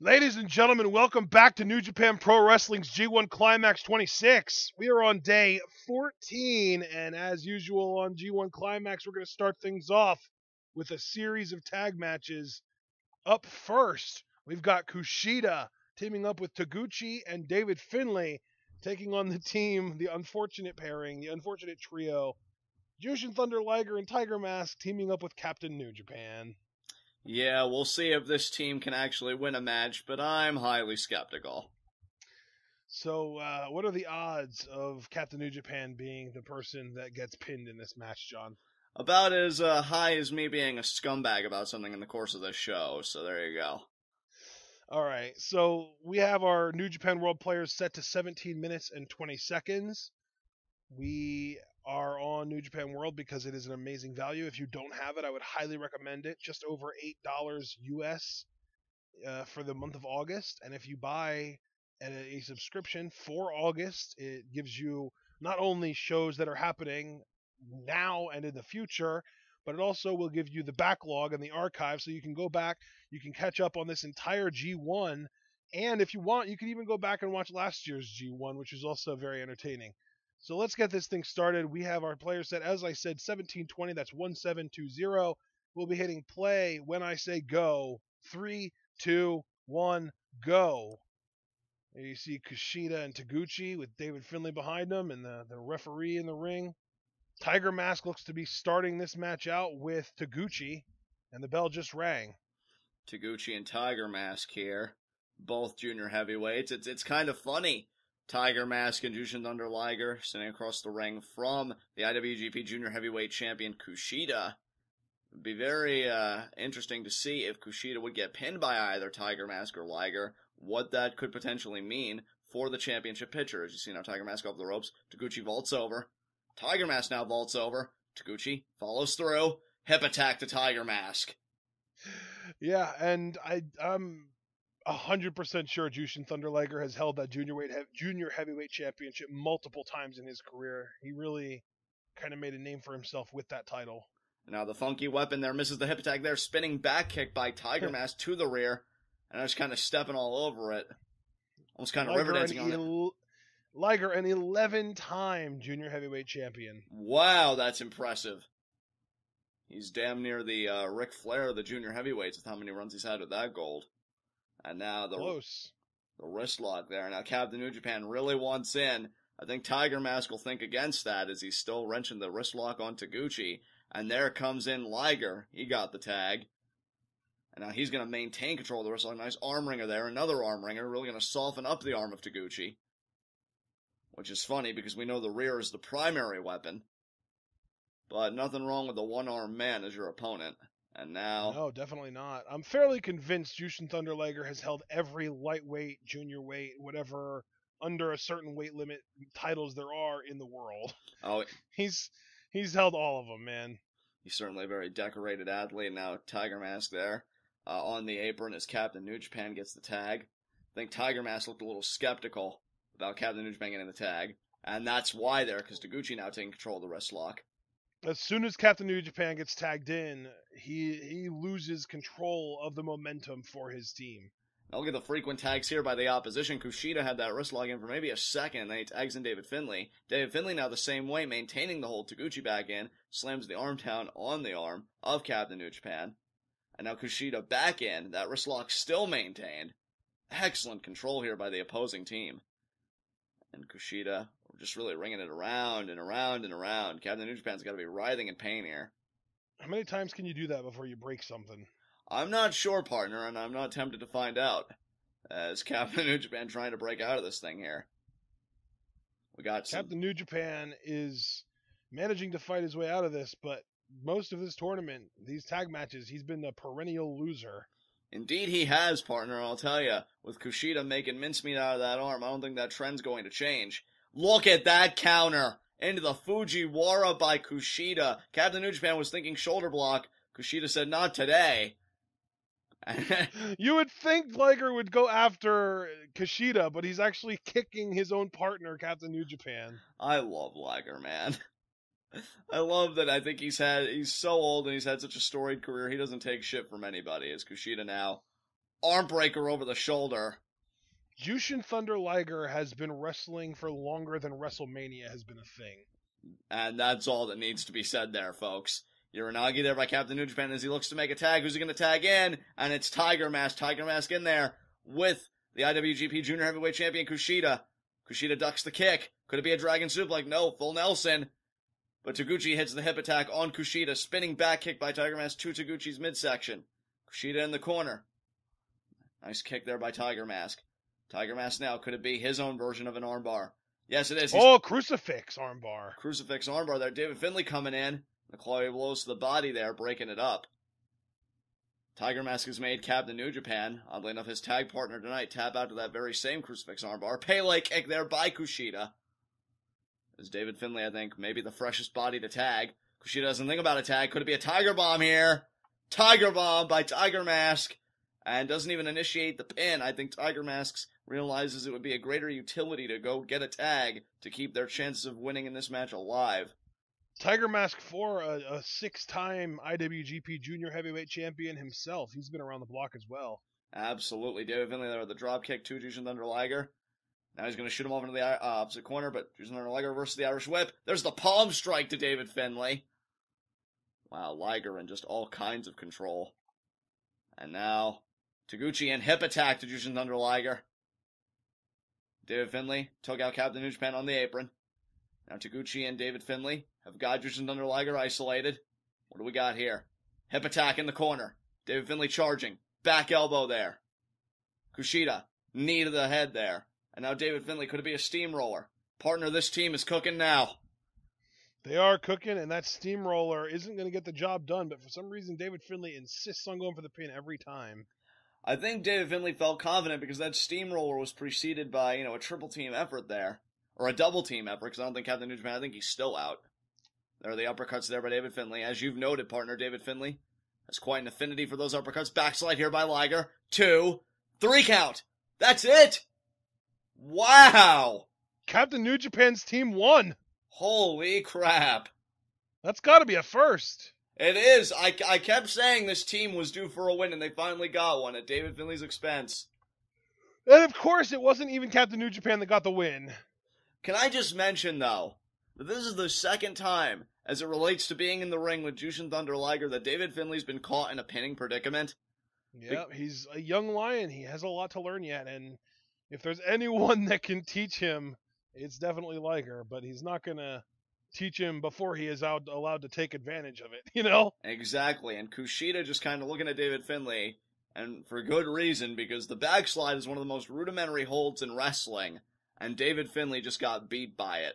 Ladies and gentlemen, welcome back to New Japan Pro Wrestling's G1 Climax 26. We are on day 14, and as usual on G1 Climax, we're going to start things off with a series of tag matches. Up first, we've got Kushida teaming up with Taguchi and David Finlay, taking on the team, the unfortunate pairing, the unfortunate trio, Jushin Thunder Liger and Tiger Mask teaming up with Captain New Japan. Yeah, we'll see if this team can actually win a match, but I'm highly skeptical. So, what are the odds of Captain New Japan being the person that gets pinned in this match, John? About as high as me being a scumbag about something in the course of this show, so there you go. All right, so we have our New Japan World players set to 17 minutes and 20 seconds. We are on New Japan World because it is an amazing value. If you don't have it, I would highly recommend it. Just over $8 US for the month of August. And if you buy a subscription for August, it gives you not only shows that are happening now and in the future, but it also will give you the backlog and the archive so you can go back, you can catch up on this entire G1. And if you want, you can even go back and watch last year's G1, which is also very entertaining. So let's get this thing started. We have our player set, as I said, 1720. That's 1720. We'll be hitting play when I say go. 3, 2, 1, go. There you see Kushida and Taguchi with David Finlay behind them and the referee in the ring. Tiger Mask looks to be starting this match out with Taguchi, and the bell just rang. Taguchi and Tiger Mask here, both junior heavyweights. It's kind of funny. Tiger Mask and Jushin Thunder Liger sitting across the ring from the IWGP Junior Heavyweight Champion Kushida. It'd be very interesting to see if Kushida would get pinned by either Tiger Mask or Liger, what that could potentially mean for the championship picture. As you see now, Tiger Mask off the ropes, Taguchi vaults over. Tiger Mask now vaults over. Taguchi follows through. Hip attack to Tiger Mask. Yeah, and I'm 100% sure Jushin Thunder Liger has held that junior heavyweight championship multiple times in his career. He really kind of made a name for himself with that title. Now the funky weapon there misses the hip attack there. Spinning back kick by Tiger Mask to the rear. And I was kind of stepping all over it. Almost kind of river dancing on it. Liger, an 11-time junior heavyweight champion. Wow, that's impressive. He's damn near the Ric Flair of the junior heavyweights with how many runs he's had with that gold. And now the wrist lock there. Now Captain New Japan really wants in. I think Tiger Mask will think against that as he's still wrenching the wrist lock on Taguchi. And there comes in Liger. He got the tag. And now he's going to maintain control of the wrist lock. Nice arm wringer there. Another arm wringer. Really going to soften up the arm of Taguchi. Which is funny because we know the rear is the primary weapon. But nothing wrong with the one-armed man as your opponent. And now... No, definitely not. I'm fairly convinced Jushin Thunder Liger has held every lightweight, junior weight, whatever, under a certain weight limit titles there are in the world. Oh, He's held all of them, man. He's certainly a very decorated athlete. Now Tiger Mask there on the apron as Captain New Japan gets the tag. I think Tiger Mask looked a little skeptical about Captain New Japan getting the tag. And that's why there, because Taguchi now taking control of the wrist lock. As soon as Captain New Japan gets tagged in, he loses control of the momentum for his team. Now look at the frequent tags here by the opposition. Kushida had that wrist lock in for maybe a second, and then he tags in David Finlay. David Finlay now the same way, maintaining the hold. Taguchi back in, slams the arm down on the arm of Captain New Japan. And now Kushida back in, that wrist lock still maintained. Excellent control here by the opposing team. And Kushida just really ringing it around and around and around. Captain New Japan's got to be writhing in pain here. How many times can you do that before you break something? I'm not sure, partner, and I'm not tempted to find out. As Captain New Japan trying to break out of this thing here. We got Captain New Japan is managing to fight his way out of this, but most of this tournament, these tag matches, he's been a perennial loser. Indeed he has, partner, I'll tell you. With Kushida making mincemeat out of that arm, I don't think that trend's going to change. Look at that counter! Into the Fujiwara by Kushida. Captain New Japan was thinking shoulder block. Kushida said, not today. You would think Liger would go after Kushida, but he's actually kicking his own partner, Captain New Japan. I love Liger, man. I love that. I think he's so old and he's had such a storied career. He doesn't take shit from anybody. As Kushida now arm breaker over the shoulder. Jushin Thunder Liger has been wrestling for longer than WrestleMania has been a thing. And that's all that needs to be said there, folks. Uranagi there by Captain New Japan as he looks to make a tag. Who's he going to tag in? And it's Tiger Mask. Tiger Mask in there with the IWGP Junior Heavyweight Champion Kushida. Kushida ducks the kick. Could it be a Dragon Suplex? No, full Nelson. But Taguchi hits the hip attack on Kushida. Spinning back kick by Tiger Mask to Taguchi's midsection. Kushida in the corner. Nice kick there by Tiger Mask. Tiger Mask now, could it be his own version of an armbar? Yes, it is. Crucifix armbar. Crucifix armbar there. David Finlay coming in. The claw blows to the body there, breaking it up. Tiger Mask has made Captain New Japan, oddly enough his tag partner tonight, tap out to that very same crucifix armbar. Pele kick there by Kushida. As David Finlay, I think, maybe the freshest body to tag. Kushida doesn't think about a tag. Could it be a Tiger Bomb here? Tiger Bomb by Tiger Mask. And doesn't even initiate the pin. I think Tiger Mask realizes it would be a greater utility to go get a tag to keep their chances of winning in this match alive. Tiger Mask 4, a 6-time IWGP Junior Heavyweight Champion himself. He's been around the block as well. Absolutely. David Finlay there with the drop kick to Jushin Thunder Liger. Now he's going to shoot him off into the opposite corner, but Jushin Thunder Liger versus the Irish Whip. There's the palm strike to David Finlay. Wow, Liger in just all kinds of control. And now Taguchi and hip attack to Jushin Thunder Liger. David Finlay took out Captain New Japan on the apron. Now Taguchi and David Finlay have got Jushin Thunder Liger isolated. What do we got here? Hip attack in the corner. David Finlay charging. Back elbow there. Kushida, knee to the head there. And now David Finlay, could it be a steamroller? Partner, this team is cooking now. They are cooking, and that steamroller isn't going to get the job done, but for some reason David Finlay insists on going for the pin every time. I think David Finlay felt confident because that steamroller was preceded by, a triple team effort there. Or a double team effort, because I don't think Captain New Japan, I think he's still out. There are the uppercuts there by David Finlay. As you've noted, partner, David Finlay has quite an affinity for those uppercuts. Backslide here by Liger. 2, 3 count. That's it! Wow! Captain New Japan's team won! Holy crap. That's gotta be a first. It is. I kept saying this team was due for a win, and they finally got one at David Finlay's expense. And of course, it wasn't even Captain New Japan that got the win. Can I just mention, though, that this is the second time, as it relates to being in the ring with Jushin Thunder Liger, that David Finlay's been caught in a pinning predicament? Yeah, he's a young lion. He has a lot to learn yet, and if there's anyone that can teach him, it's definitely Liger, but he's not going to teach him before he is allowed to take advantage of it, Exactly, and Kushida just kind of looking at David Finlay, and for good reason, because the backslide is one of the most rudimentary holds in wrestling, and David Finlay just got beat by it.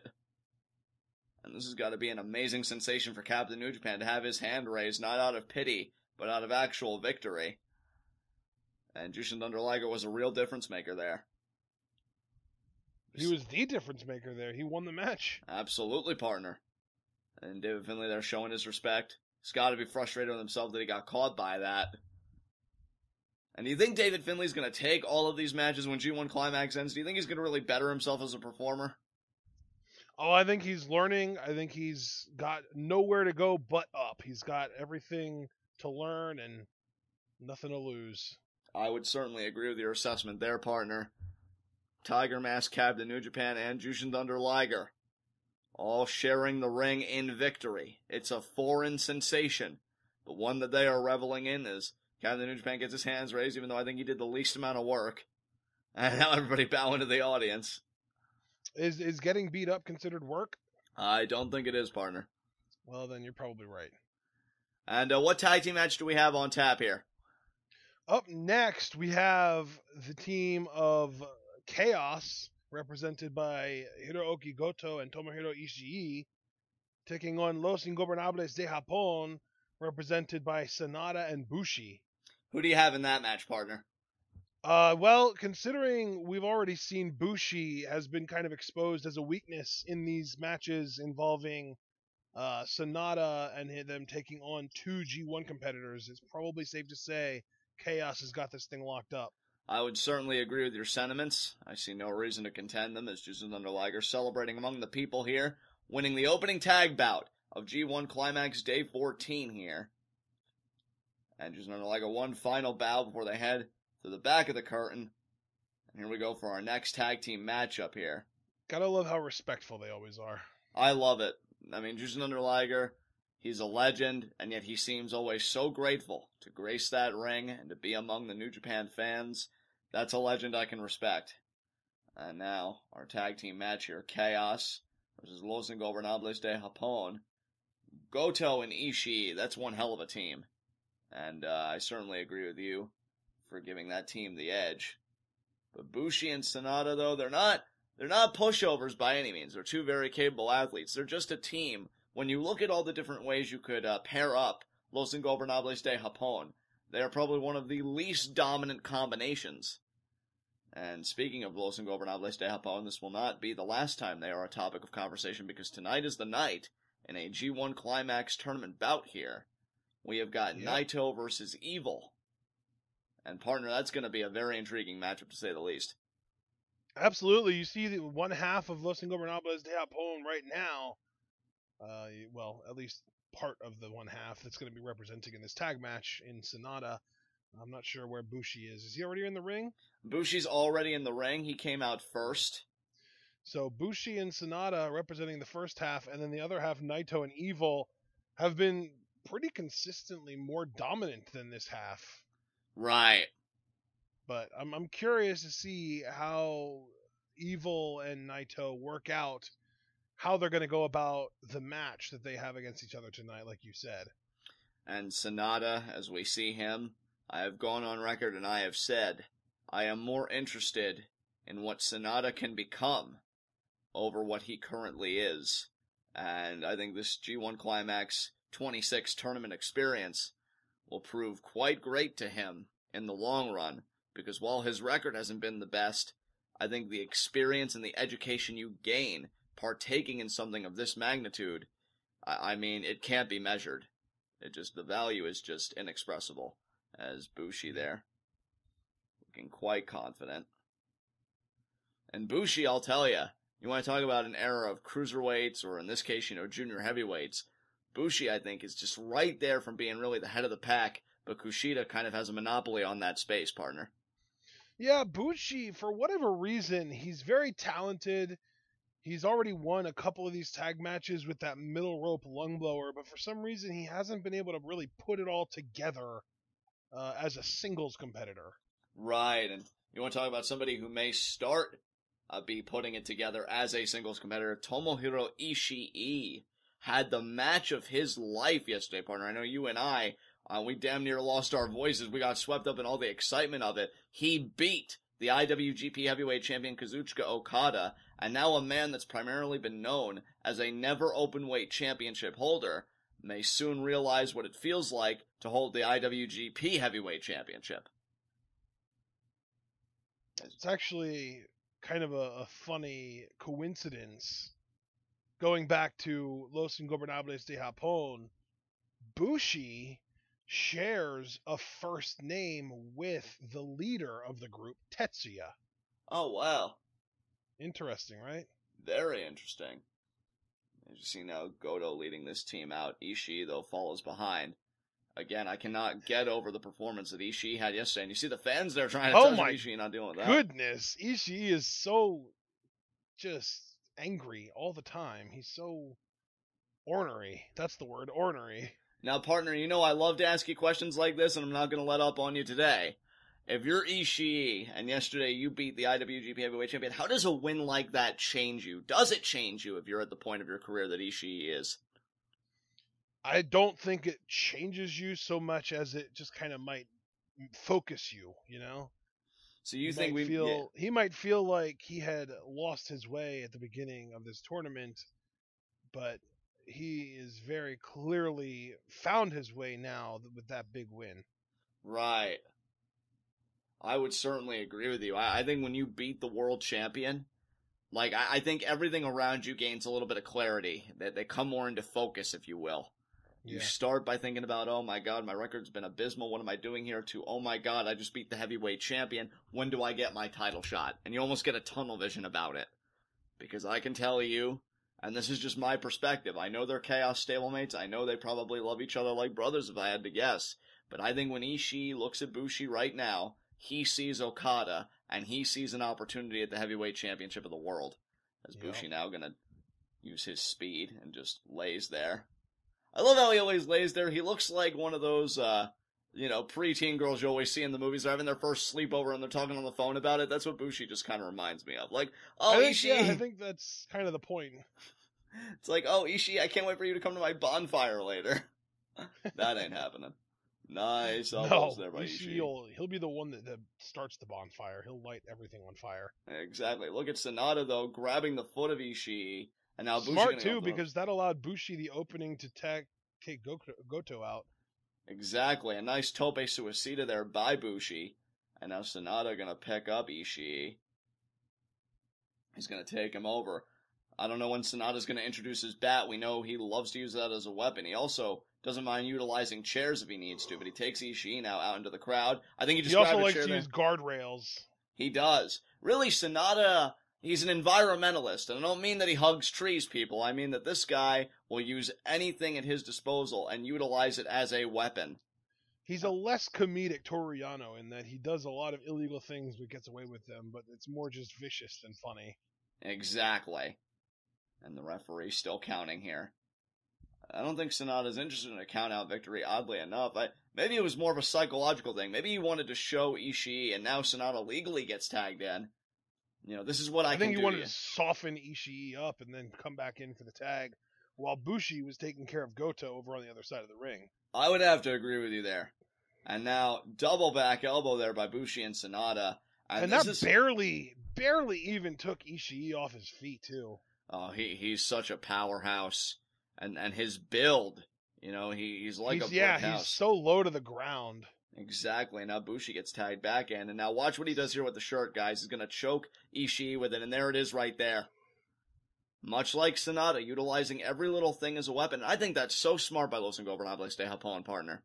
And this has got to be an amazing sensation for Captain New Japan to have his hand raised, not out of pity, but out of actual victory. And Jushin Thunder Liger was a real difference maker there. He was the difference maker there. He won the match. Absolutely, partner. And David Finlay there showing his respect. He's got to be frustrated with himself that he got caught by that. And do you think David Finlay's going to take all of these matches when G1 Climax ends? Do you think he's going to really better himself as a performer? Oh, I think he's learning. I think he's got nowhere to go but up. He's got everything to learn and nothing to lose. I would certainly agree with your assessment there, partner. Tiger Mask, Captain New Japan, and Jushin Thunder Liger all sharing the ring in victory. It's a foreign sensation, but one that they are reveling in as Captain New Japan gets his hands raised, even though I think he did the least amount of work. And now everybody bowing to the audience. Is getting beat up considered work? I don't think it is, partner. Well, then you're probably right. And what tag team match do we have on tap here? Up next, we have the team of Chaos, represented by Hirooki Goto and Tomohiro Ishii, taking on Los Ingobernables de Japón, represented by SANADA and BUSHI. Who do you have in that match, partner? Well, considering we've already seen BUSHI has been kind of exposed as a weakness in these matches involving SANADA and them taking on 2 G1 competitors, it's probably safe to say Chaos has got this thing locked up. I would certainly agree with your sentiments. I see no reason to contend them as Jushin Thunder Liger celebrating among the people here, winning the opening tag bout of G1 Climax Day 14 here. And Jushin Thunder Liger one final bow before they head to to the back of the curtain. And here we go for our next tag team matchup here. Gotta love how respectful they always are. I love it. I mean, Jushin under Liger, he's a legend, and yet he seems always so grateful to grace that ring and to be among the New Japan fans. That's a legend I can respect. And now, our tag team match here, Chaos versus Los Ingobernables de Japón. Goto and Ishii, that's one hell of a team. And I certainly agree with you for giving that team the edge. But Bushi and SANADA, though, they're not pushovers by any means. They're two very capable athletes. They're just a team. When you look at all the different ways you could pair up Los Ingobernables de Japón, they are probably one of the least dominant combinations. And speaking of Los Ingobernables de Japón, this will not be the last time they are a topic of conversation, because tonight is the night in a G1 Climax tournament bout here. We have got Naito versus Evil. And partner, that's going to be a very intriguing matchup, to say the least. Absolutely. You see the one half of Los Ingobernables de Japón right now. Well, at least part of the one half that's going to be representing in this tag match in SANADA. I'm not sure where Bushi is. Is he already in the ring? Bushi's already in the ring. He came out first. So Bushi and SANADA representing the first half, and then the other half, Naito and Evil, have been pretty consistently more dominant than this half. Right. But I'm curious to see how Evil and Naito work out, how they're going to go about the match that they have against each other tonight, like you said. And SANADA, as we see him, I have gone on record and I have said, I am more interested in what SANADA can become over what he currently is. And I think this G1 Climax 26 tournament experience will prove quite great to him in the long run, because while his record hasn't been the best, I think the experience and the education you gain partaking in something of this magnitude, I mean, it can't be measured. The value is just inexpressible. As Bushi there, looking quite confident. And Bushi, I'll tell you, you want to talk about an era of cruiserweights, or in this case, junior heavyweights, Bushi, I think, is just right there from being really the head of the pack, but Kushida kind of has a monopoly on that space, partner. Yeah, Bushi, for whatever reason, he's very talented. He's already won a couple of these tag matches with that middle rope lung blower, but for some reason he hasn't been able to really put it all together as a singles competitor. Right, and you want to talk about somebody who may start be putting it together as a singles competitor. Tomohiro Ishii had the match of his life yesterday, partner. I know you and I, we damn near lost our voices. We got swept up in all the excitement of it. He beat the IWGP Heavyweight Champion Kazuchika Okada, and now a man that's primarily been known as a never openweight championship holder may soon realize what it feels like to hold the IWGP Heavyweight Championship. It's actually kind of a funny coincidence. Going back to Los Ingobernables de Japón, Bushi shares a first name with the leader of the group, Tetsuya. Oh, wow. Interesting, right? Very interesting. As you see now, Goto leading this team out. Ishii, though, follows behind. Again, I cannot get over the performance that Ishii had yesterday. And you see the fans there trying to touch Ishii, not dealing with that. Goodness, Ishii is so just angry all the time. He's so ornery. That's the word, ornery. Now, partner, I love to ask you questions like this, and I'm not going to let up on you today. If you're Ishii, and yesterday you beat the IWGP Heavyweight Champion, how does a win like that change you? Does it change you if you're at the point of your career that Ishii is? I don't think it changes you so much as it just kind of might focus you, So you he might feel like he had lost his way at the beginning of this tournament, but he is very clearly found his way now with that big win. Right. I would certainly agree with you. I think when you beat the world champion, I think everything around you gains a little bit of clarity. That they come more into focus, if you will. You start by thinking about, oh my god, my record's been abysmal, what am I doing here? To, oh my god, I just beat the heavyweight champion, when do I get my title shot? And you almost get a tunnel vision about it. Because I can tell you, and this is just my perspective, I know they're Chaos stablemates, I know they probably love each other like brothers if I had to guess, but I think when Ishii looks at Bushi right now, he sees Okada, and he sees an opportunity at the heavyweight championship of the world. As Bushi now going to use his speed and just lays there. I love how he always lays there. He looks like one of those, preteen girls you always see in the movies. They're having their first sleepover and they're talking on the phone about it. That's what Bushi just kind of reminds me of. Like, Ishii. Yeah, I think that's kind of the point. It's like, Ishii, I can't wait for you to come to my bonfire later. That ain't happening. Nice elbows there by Ishii. He'll be the one that starts the bonfire. He'll light everything on fire. Exactly. Look at SANADA, though, grabbing the foot of Ishii. And now Bushi smart, too, because that allowed Bushi the opening to take Goto out. Exactly. A nice tope suicida there by Bushi. And now SANADA going to pick up Ishii. He's going to take him over. I don't know when SANADA's going to introduce his bat. We know he loves to use that as a weapon. He also doesn't mind utilizing chairs if he needs to, but he takes Ishii now out into the crowd. I think he also likes to use guardrails. He does. Really, SANADA, he's an environmentalist, and I don't mean that he hugs trees, people. I mean that this guy will use anything at his disposal and utilize it as a weapon. He's a less comedic Toru Yano in that he does a lot of illegal things but gets away with them, but it's more just vicious than funny. Exactly. And the referee's still counting here. I don't think SANADA's interested in a count-out victory, oddly enough. Maybe it was more of a psychological thing. Maybe he wanted to show Ishii, and now SANADA legally gets tagged in. This is what I can do. I think he wanted to soften Ishii up and then come back in for the tag, while Bushi was taking care of Goto over on the other side of the ring. I would have to agree with you there. And now, double back elbow there by Bushi and SANADA. And that barely even took Ishii off his feet, too. Oh, he's such a powerhouse. And his build, he's like a brick house. He's so low to the ground. Exactly. Now Bushi gets tagged back in. And now watch what he does here with the shirt, guys. He's going to choke Ishii with it. And there it is right there. Much like SANADA, utilizing every little thing as a weapon. I think that's so smart by Los Ingobernables de Japón, partner.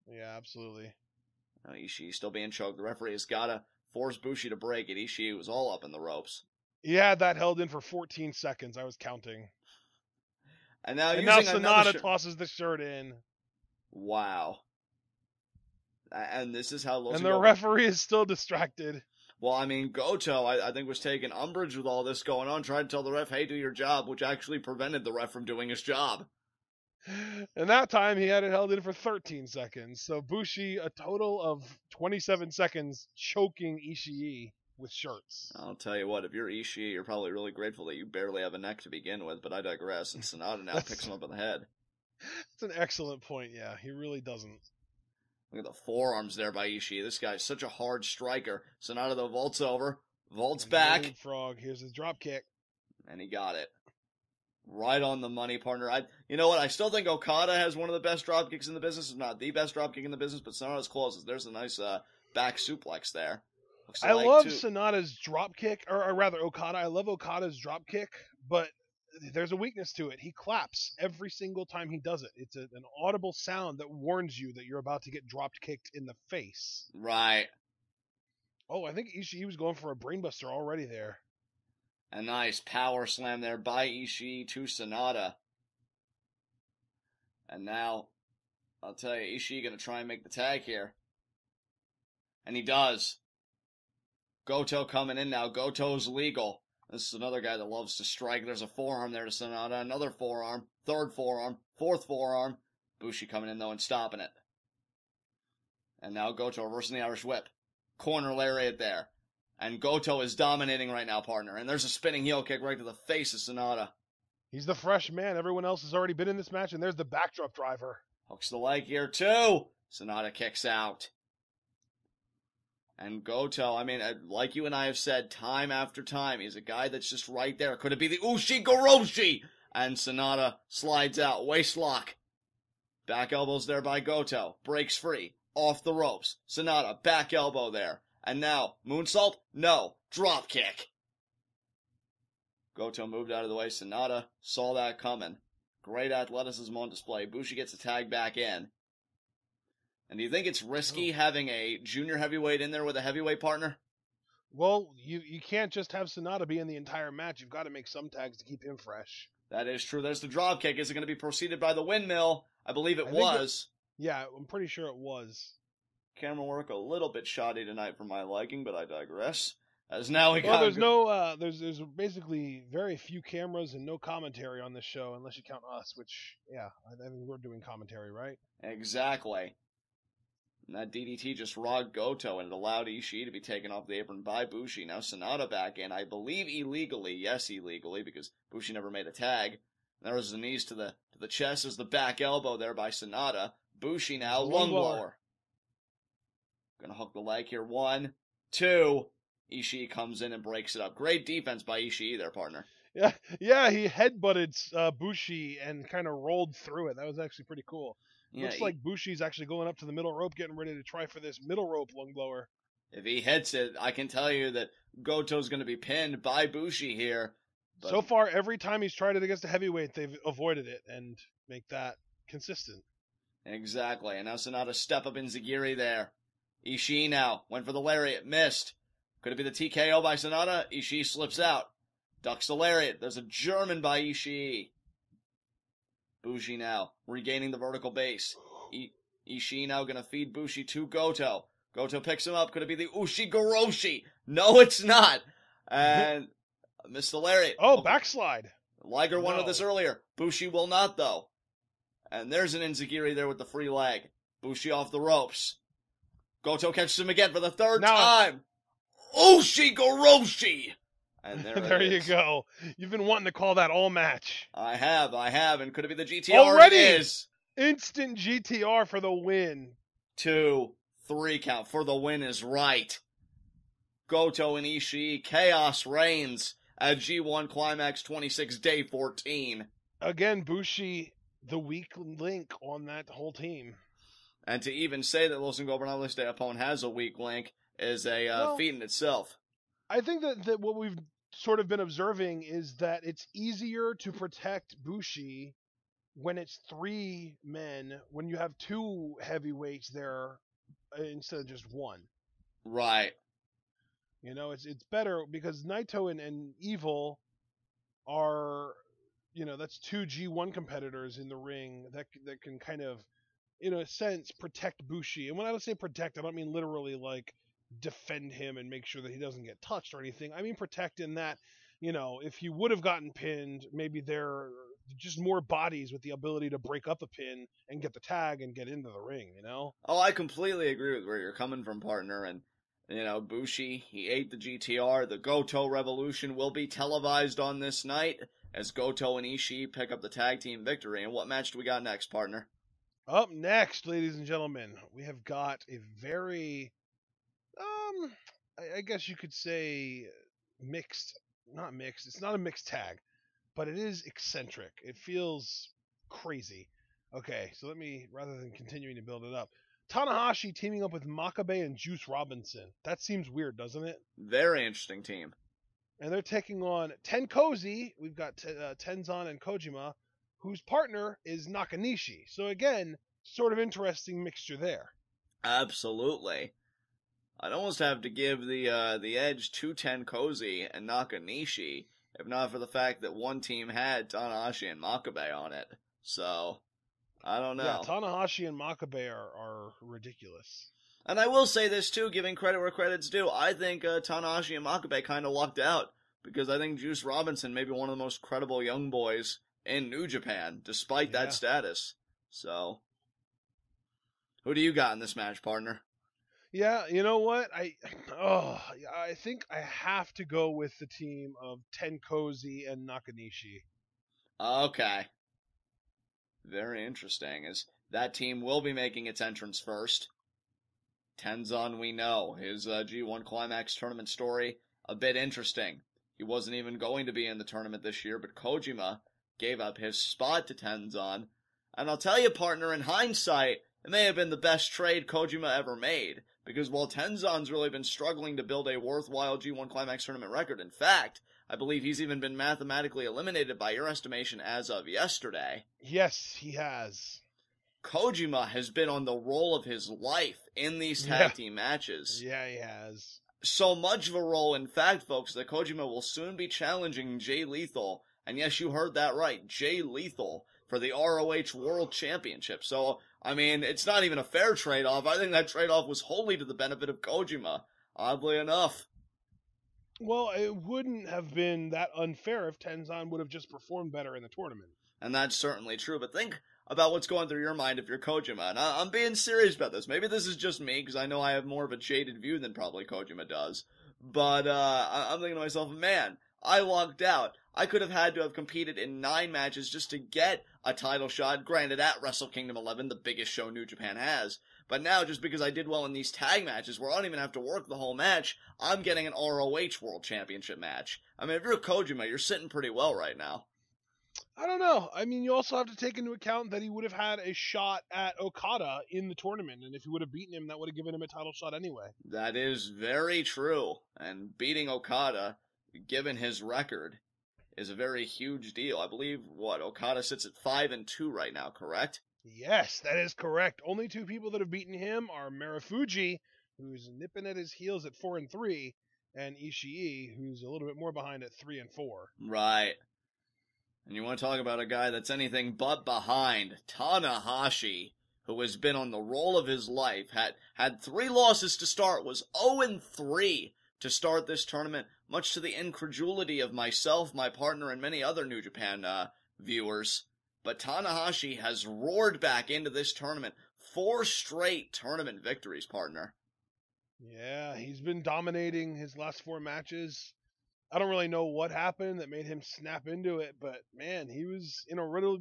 Yeah, absolutely. Now Ishii still being choked. The referee has got to force Bushi to break it. Ishii was all up in the ropes. He had that held in for 14 seconds. I was counting. And now SANADA tosses the shirt in. Wow. And this is how the referee is still distracted. Well, I mean, Goto, I think, was taking umbrage with all this going on, trying to tell the ref, hey, do your job, which actually prevented the ref from doing his job. And that time, he had it held in for 13 seconds. So Bushi, a total of 27 seconds choking Ishii with shirts. I'll tell you what, if you're Ishii, you're probably really grateful that you barely have a neck to begin with, but I digress, and SANADA now picks him up in the head. That's an excellent point, yeah. He really doesn't. Look at the forearms there by Ishii. This guy's such a hard striker. SANADA, though, vaults over, vaults back. Frog, here's his drop kick. And he got it. Right on the money, partner. You know what? I still think Okada has one of the best drop kicks in the business. If not the best drop kick in the business, but SANADA's closest. There's a nice back suplex there. I love SANADA's drop kick, or rather Okada. I love Okada's drop kick, but there's a weakness to it. He claps every single time he does it. It's an audible sound that warns you that you're about to get drop kicked in the face. Right. Oh, I think Ishii was going for a brainbuster already there. A nice power slam there by Ishii to SANADA. And now, I'll tell you, Ishii going to try and make the tag here. And he does. Goto coming in now. Goto's legal. This is another guy that loves to strike. There's a forearm there to SANADA. Another forearm. Third forearm. Fourth forearm. Bushi coming in, though, and stopping it. And now Goto reversing the Irish whip. Corner lariat there. And Goto is dominating right now, partner. And there's a spinning heel kick right to the face of SANADA. He's the fresh man. Everyone else has already been in this match, and there's the backdrop driver. Hooks the leg here, too. SANADA kicks out. And Goto, I mean, like you and I have said time after time, he's a guy that's just right there. Could it be the Ushigoroshi? And SANADA slides out. Waist lock. Back elbows there by Goto. Breaks free. Off the ropes. SANADA, back elbow there. And now, moonsault? No. Drop kick. Goto moved out of the way. SANADA saw that coming. Great athleticism on display. Bushi gets a tag back in. And do you think it's risky having a junior heavyweight in there with a heavyweight partner? Well, you can't just have SANADA be in the entire match. You've got to make some tags to keep him fresh. That is true. There's the drop kick. Is it going to be preceded by the windmill? I believe it was. Yeah, I'm pretty sure it was. Camera work a little bit shoddy tonight for my liking, but I digress. As now we got... Well, there's basically very few cameras and no commentary on this show, unless you count us, which, yeah, I think we're doing commentary, right? Exactly. And that DDT just rocked Goto, and it allowed Ishii to be taken off the apron by Bushi. Now SANADA back in, I believe illegally. Yes, illegally, because Bushi never made a tag. There was the knees to the chest. There's the back elbow there by SANADA. Bushi now, lung blower. Gonna hook the leg here. 1, 2. Ishii comes in and breaks it up. Great defense by Ishii there, partner. Yeah, he headbutted Bushi and kind of rolled through it. That was actually pretty cool. Yeah, looks like Bushi's actually going up to the middle rope, getting ready to try for this middle rope lung blower. If he hits it, I can tell you that Goto's going to be pinned by Bushi here. But so far, every time he's tried it against a heavyweight, they've avoided it and make that consistent. Exactly. And now SANADA step up Enziguri there. Ishii now went for the lariat, missed. Could it be the TKO by SANADA? Ishii slips out. Ducks the lariat. There's a German by Ishii. Bushi now regaining the vertical base. Ishii now going to feed Bushi to Goto. Goto picks him up. Could it be the Ushigoroshi? No, it's not. And missed the lariat. Oh, backslide. Liger wanted this earlier. Bushi will not, though. And there's an Enziguri there with the free leg. Bushi off the ropes. Goto catches him again for the third time. Ushigoroshi! And there you go. You've been wanting to call that all match. I have. And could it be the GTR? Already? It is. Instant GTR for the win. 2, 3 count for the win is right. Goto and Ishii, chaos reigns at G1 Climax 26, day 14. Again, Bushi, the weak link on that whole team. And to even say that Los Ingobernables de Japón has a weak link is a feat in itself. I think that what we've sort of been observing is that it's easier to protect Bushi when it's 3 men, when you have 2 heavyweights there instead of just 1. Right. You know, it's better because Naito and Evil are, you know, that's 2 G1 competitors in the ring that can kind of, in a sense, protect Bushi. And when I say protect, I don't mean literally like defend him and make sure that he doesn't get touched or anything. I mean protect in that, you know, if he would have gotten pinned, maybe there are just more bodies with the ability to break up a pin and get the tag and get into the ring, you know? Oh, I completely agree with where you're coming from, partner. And, you know, Bushi, he ate the GTR. The Goto Revolution will be televised on this night as Goto and Ishii pick up the tag team victory. And what match do we got next, partner? Up next, ladies and gentlemen, we have got a very... I guess you could say not mixed. It's not a mixed tag, but it is eccentric. It feels crazy. Okay, so rather than continuing to build it up, Tanahashi teaming up with Makabe and Juice Robinson. That seems weird, doesn't it? Very interesting team. And they're taking on Tenkozy. We've got Tenzan and Kojima, whose partner is Nakanishi. So again, sort of interesting mixture there. Absolutely. I'd almost have to give the edge to Tenkozy and Nakanishi, if not for the fact that one team had Tanahashi and Makabe on it. So, I don't know. Yeah, Tanahashi and Makabe are ridiculous. And I will say this too, giving credit where credit's due. I think Tanahashi and Makabe kind of lucked out, because I think Juice Robinson may be one of the most credible young boys in New Japan, despite that status. So, who do you got in this match, partner? Yeah, you know what? I think I have to go with the team of Tenkozy and Nakanishi. Okay. Very interesting, as that team will be making its entrance first. Tenzan, we know, his G1 Climax tournament story, a bit interesting. He wasn't even going to be in the tournament this year, but Kojima gave up his spot to Tenzan. And I'll tell you, partner, in hindsight, it may have been the best trade Kojima ever made, because while Tenzan's really been struggling to build a worthwhile G1 Climax tournament record, in fact, I believe he's even been mathematically eliminated by your estimation as of yesterday. Yes, he has. Kojima has been on the roll of his life in these tag team matches. Yeah, he has. So much of a role, in fact, folks, that Kojima will soon be challenging Jay Lethal, and yes, you heard that right, Jay Lethal, for the ROH World Championship. So, I mean, it's not even a fair trade-off. I think that trade-off was wholly to the benefit of Kojima, oddly enough. Well, it wouldn't have been that unfair if Tenzan would have just performed better in the tournament. And that's certainly true, but think about what's going through your mind if you're Kojima. And I'm being serious about this. Maybe this is just me, because I know I have more of a jaded view than probably Kojima does. But I'm thinking to myself, man, I lucked out. I could have had to have competed in 9 matches just to get a title shot, granted at Wrestle Kingdom 11, the biggest show New Japan has. But now, just because I did well in these tag matches, where I don't even have to work the whole match, I'm getting an ROH World Championship match. I mean, if you're Kojima, you're sitting pretty well right now. I don't know. I mean, you also have to take into account that he would have had a shot at Okada in the tournament, and if he would have beaten him, that would have given him a title shot anyway. That is very true, and beating Okada, given his record, is a very huge deal. I believe, Okada sits at 5-2 right now, correct? Yes, that is correct. Only 2 people that have beaten him are Marufuji, who's nipping at his heels at 4-3, and Ishii, who's a little bit more behind at 3-4. Right. And you want to talk about a guy that's anything but behind, Tanahashi, who has been on the roll of his life, had 3 losses to start, was 0-3 to start this tournament, much to the incredulity of myself, my partner, and many other New Japan viewers. But Tanahashi has roared back into this tournament. 4 straight tournament victories, partner. Yeah, he's been dominating his last 4 matches. I don't really know what happened that made him snap into it, but man, he was in a real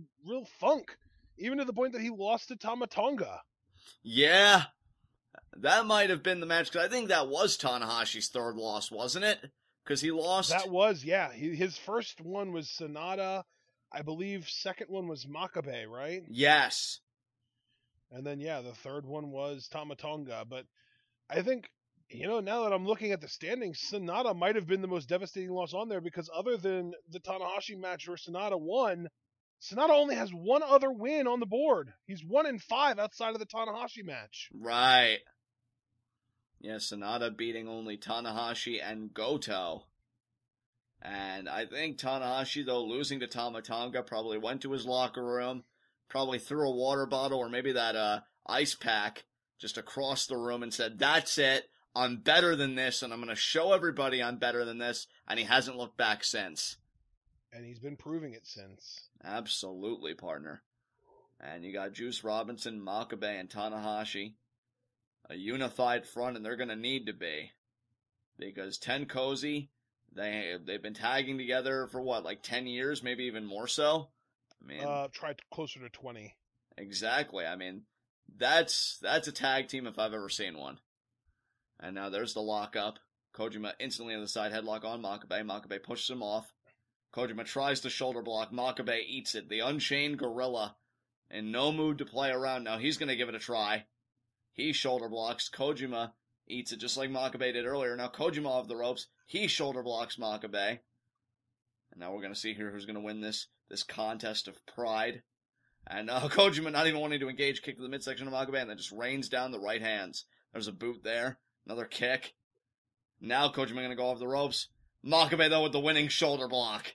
funk, even to the point that he lost to Tama Tonga. Yeah, that might have been the match, because I think that was Tanahashi's 3rd loss, wasn't it? Because he lost... That was, yeah. His first one was SANADA. I believe second one was Makabe, right? Yes. And then, yeah, the 3rd one was Tama Tonga. But I think, now that I'm looking at the standings, SANADA might have been the most devastating loss on there, because other than the Tanahashi match where SANADA won, SANADA only has 1 other win on the board. He's 1-5 outside of the Tanahashi match. Right. Yeah, SANADA beating only Tanahashi and Goto. And I think Tanahashi, though, losing to Tama Tonga, probably went to his locker room, probably threw a water bottle or maybe that ice pack just across the room and said, "That's it. I'm better than this, and I'm going to show everybody I'm better than this," and he hasn't looked back since. And he's been proving it since. Absolutely, partner. And you got Juice Robinson, Makabe, and Tanahashi. A unified front, and they're going to need to be. Because Tenkozy, they've been tagging together for 10 years, maybe even more so? I mean... tried closer to 20. Exactly. I mean, that's a tag team if I've ever seen one. And now there's the lockup. Kojima instantly on the side headlock on Makabe. Makabe pushes him off. Kojima tries to shoulder block. Makabe eats it. The Unchained Gorilla in no mood to play around now. He's going to give it a try. He shoulder blocks. Kojima eats it just like Makabe did earlier. Now Kojima off the ropes. He shoulder blocks Makabe. And now we're going to see here who's going to win this contest of pride. And Kojima not even wanting to engage, kick to the midsection of Makabe, and then just rains down the right hands. There's a boot there. Another kick. Now Kojima going to go off the ropes. Makabe, though, with the winning shoulder block.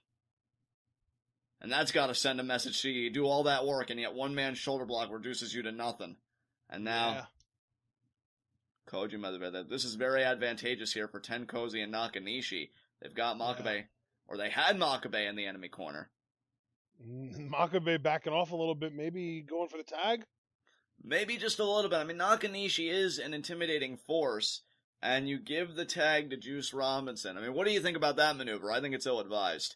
And that's got to send a message to you. You do all that work, and yet one man's shoulder block reduces you to nothing. And now, Kojima, this is very advantageous here for Tenkozy and Nakanishi. They've got Makabe, or they had Makabe in the enemy corner. Makabe backing off a little bit, maybe going for the tag? Maybe just a little bit. I mean, Nakanishi is an intimidating force, and you give the tag to Juice Robinson. I mean, what do you think about that maneuver? I think it's ill-advised.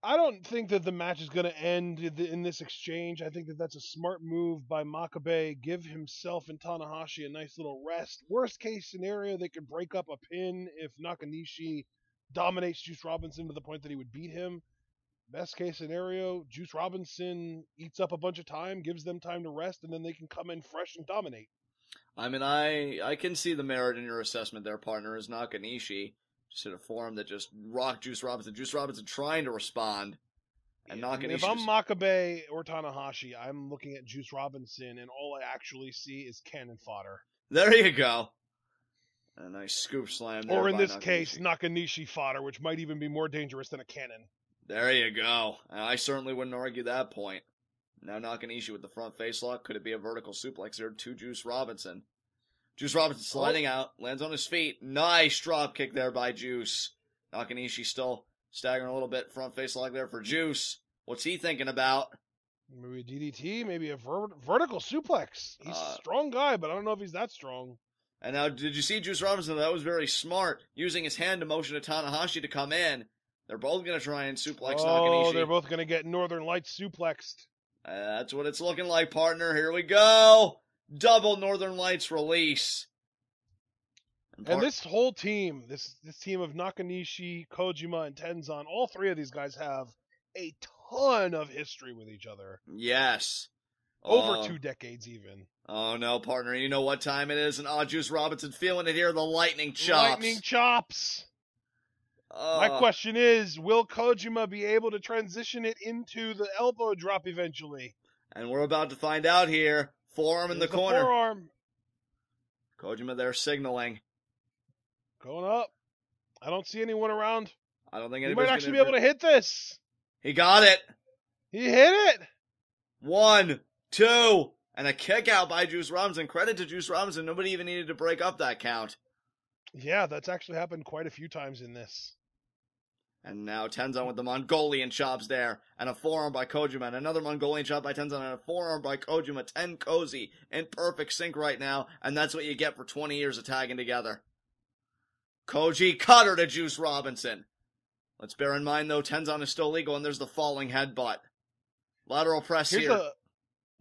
I don't think that the match is going to end in this exchange. I think that that's a smart move by Makabe. Give himself and Tanahashi a nice little rest. Worst case scenario, they could break up a pin if Nakanishi dominates Juice Robinson to the point that he would beat him. Best case scenario, Juice Robinson eats up a bunch of time, gives them time to rest, and then they can come in fresh and dominate. I mean, I can see the merit in your assessment there, partner, as Nakanishi just hit a form that just rocked Juice Robinson. Juice Robinson trying to respond. And Nakanishi... If I'm Makabe or Tanahashi, I'm looking at Juice Robinson, and all I actually see is cannon fodder. There you go. A nice scoop slam there. Or in this case, Nakanishi fodder, which might even be more dangerous than a cannon. There you go. I certainly wouldn't argue that point. Now Nakanishi with the front face lock. Could it be a vertical suplex here to Juice Robinson? Juice Robinson sliding out, lands on his feet. Nice drop kick there by Juice. Nakanishi still staggering a little bit. Front face lock there for Juice. What's he thinking about? Maybe a DDT, maybe a vertical suplex. He's a strong guy, but I don't know if he's that strong. And now, did you see Juice Robinson? That was very smart, using his hand to motion to Tanahashi to come in. They're both going to try and suplex Nakanishi. Oh, they're both going to get Northern Lights suplexed. That's what it's looking like, partner. Here we go. Double Northern Lights release. And this whole team, this team of Nakanishi, Kojima, and Tenzan, all three of these guys have a ton of history with each other. Yes. Over 2 decades even. Oh no, partner. You know what time it is? And Juice Robinson feeling it here. The lightning chops. Lightning chops. My question is, will Kojima be able to transition it into the elbow drop eventually? And we're about to find out here. Forearm in the corner. Forearm. Kojima there signaling. Going up. I don't see anyone around. I don't think anybody's might actually be able to hit this. He got it. He hit it. 1, 2, and a kick out by Juice Robinson. Credit to Juice Robinson. Nobody even needed to break up that count. Yeah, that's actually happened quite a few times in this. And now Tenzan with the Mongolian chops there. And a forearm by Kojima. And another Mongolian chop by Tenzan. And a forearm by Kojima. 10 cozy in perfect sync right now. And that's what you get for 20 years of tagging together. Koji cutter to Juice Robinson. Let's bear in mind, though, Tenzan is still legal. And there's the falling headbutt. Lateral press here.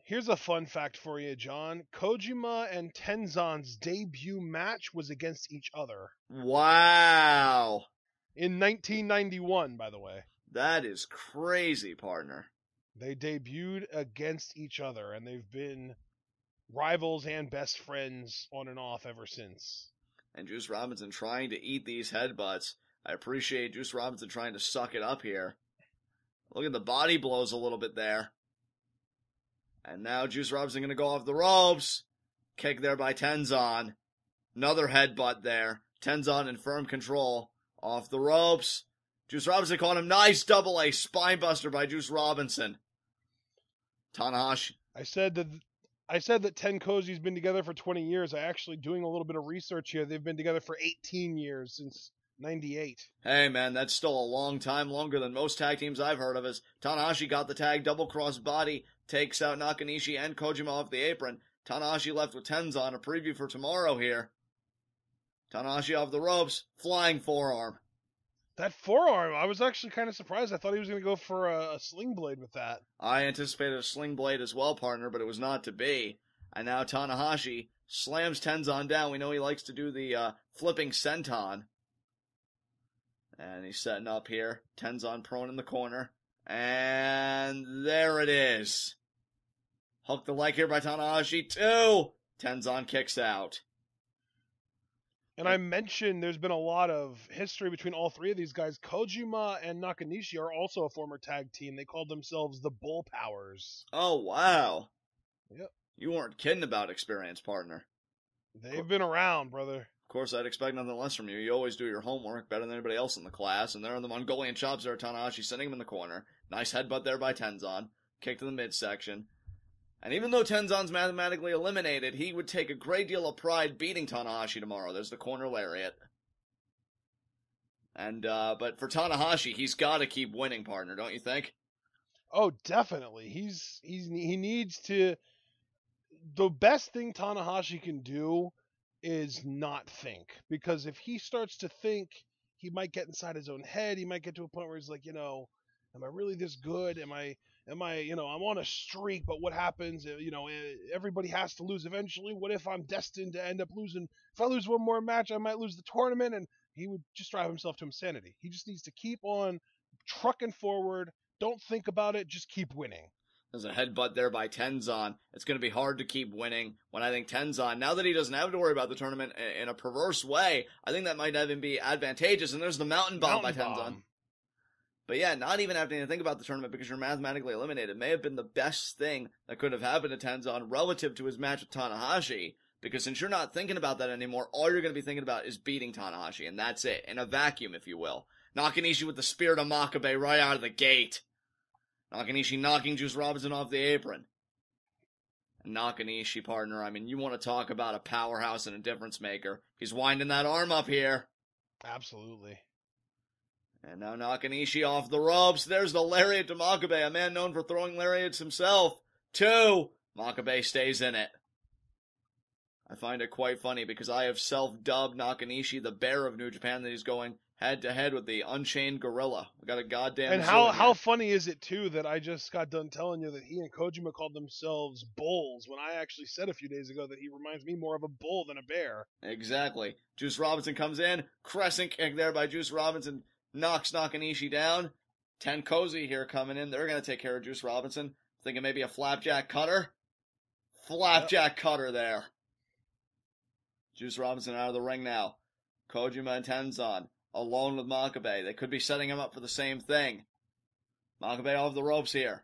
Here's a fun fact for you, John. Kojima and Tenzan's debut match was against each other. Wow. In 1991, by the way. That is crazy, partner. They debuted against each other, and they've been rivals and best friends on and off ever since. And Juice Robinson trying to eat these headbutts. I appreciate Juice Robinson trying to suck it up here. Look at the body blows a little bit there. And now Juice Robinson going to go off the ropes. Kick there by Tenzan. Another headbutt there. Tenzan in firm control. Off the ropes. Juice Robinson caught him. Nice double A spinebuster by Juice Robinson. Tanahashi. I said that 10 Cozy's been together for 20 years. I actually doing a little bit of research here. They've been together for 18 years since 98. Hey man, that's still a long time, longer than most tag teams I've heard of. As Tanahashi got the tag, double cross body, takes out Nakanishi and Kojima off the apron. Tanahashi left with Tenzan, a preview for tomorrow here. Tanahashi off the ropes, flying forearm. That forearm, I was actually kind of surprised. I thought he was going to go for a sling blade with that. I anticipated a sling blade as well, partner, but it was not to be. And now Tanahashi slams Tenzan down. We know he likes to do the flipping senton. And he's setting up here. Tenzan prone in the corner. And there it is. Hook the leg here by Tanahashi. 2. Tenzan kicks out. And I mentioned there's been a lot of history between all three of these guys. Kojima and Nakanishi are also a former tag team. They called themselves the Bull Powers. Oh, wow. Yep. You weren't kidding about experience, partner. They've been around, brother. Of course, I'd expect nothing less from you. You always do your homework better than anybody else in the class. And there are the Mongolian chops there. Tanahashi sending him in the corner. Nice headbutt there by Tenzan. Kick to the midsection. And even though Tenzan's mathematically eliminated, he would take a great deal of pride beating Tanahashi tomorrow. There's the corner lariat. And, but for Tanahashi, he's got to keep winning, partner, don't you think? Oh, definitely. He needs to. The best thing Tanahashi can do is not think, because if he starts to think, he might get inside his own head. He might get to a point where he's like, am I really this good? Am I, I'm on a streak, but what happens? Everybody has to lose eventually. What if I'm destined to end up losing? If I lose one more match, I might lose the tournament, and he would just drive himself to insanity. He just needs to keep on trucking forward. Don't think about it. Just keep winning. There's a headbutt there by Tenzan. It's going to be hard to keep winning when I think Tenzan, now that he doesn't have to worry about the tournament in a perverse way, I think that might even be advantageous. And there's the mountain bomb by Tenzan. But yeah, not even having to think about the tournament because you're mathematically eliminated may have been the best thing that could have happened to Tenzan relative to his match with Tanahashi. Because since you're not thinking about that anymore, all you're going to be thinking about is beating Tanahashi. And that's it. In a vacuum, if you will. Nakanishi with the spear to Makabe right out of the gate. Nakanishi knocking Juice Robinson off the apron. And Nakanishi, partner, I mean, you want to talk about a powerhouse and a difference maker. He's winding that arm up here. Absolutely. And now Nakanishi off the ropes. There's the lariat to Makabe, a man known for throwing lariats himself. 2. Makabe stays in it. I find it quite funny because I have self-dubbed Nakanishi the bear of New Japan, that he's going head-to-head with the Unchained Gorilla. We got a goddamn And how funny is it, too, that I just got done telling you that he and Kojima called themselves bulls, when I actually said a few days ago that he reminds me more of a bull than a bear. Exactly. Juice Robinson comes in, crescent kick there by Juice Robinson, knocks Nakanishi down. Tenkozy here coming in. They're going to take care of Juice Robinson. Thinking maybe a flapjack cutter. Flapjack cutter there. Juice Robinson out of the ring now. Kojima and Tenzan alone with Makabe. They could be setting him up for the same thing. Makabe off the ropes here.